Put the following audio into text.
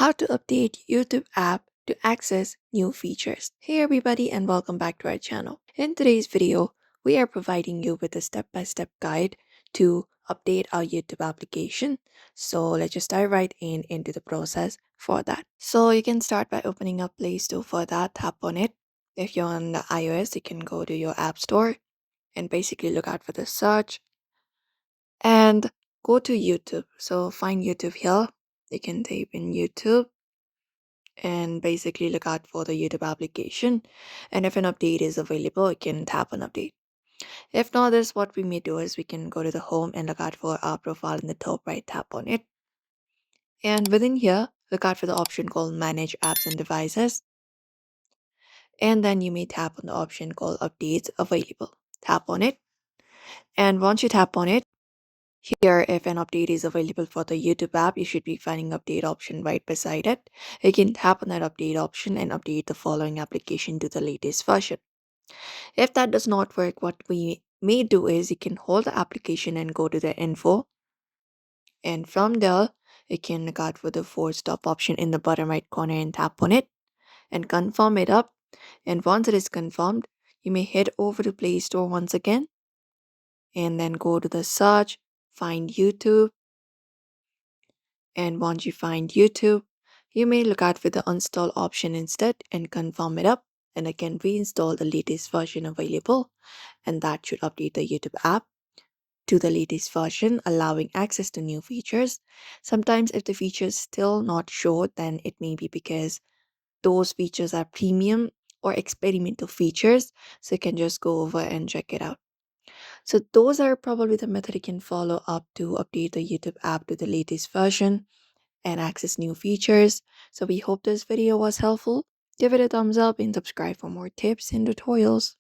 how to update YouTube app to access new features. Hey everybody and welcome back to our channel. In today's video, we are providing you with a step-by-step guide to update our YouTube application. So let's just dive right into the process for that. So you can start by opening up Play Store. For that, tap on it. If you're on the iOS, you can go to your App Store and basically look out for the search and go to YouTube. So find YouTube here. You can type in YouTube and basically look out for the YouTube application. And if an update is available, you can tap on update. If not, this what we may do is we can go to the home and look out for our profile in the top right, tap on it. And within here, look out for the option called manage apps and devices. And then you may tap on the option called updates available. Tap on it. And once you tap on it, here, if an update is available for the YouTube app, you should be finding update option right beside it. You can tap on that update option and update the following application to the latest version. If that does not work, what we may do is you can hold the application and go to the info. And from there, you can look out for the force stop option in the bottom right corner and tap on it and confirm it up. And once it is confirmed, you may head over to Play Store once again and then go to the search, find YouTube. And once you find YouTube, you may look out for the uninstall option instead and confirm it up and again reinstall the latest version available, and that should update the YouTube app to the latest version, allowing access to new features. Sometimes if the features still not show, then it may be because those features are premium or experimental features, so you can just go over and check it out. So those are probably the method you can follow up to update the YouTube app to the latest version and access new features. So we hope this video was helpful. Give it a thumbs up and subscribe for more tips and tutorials.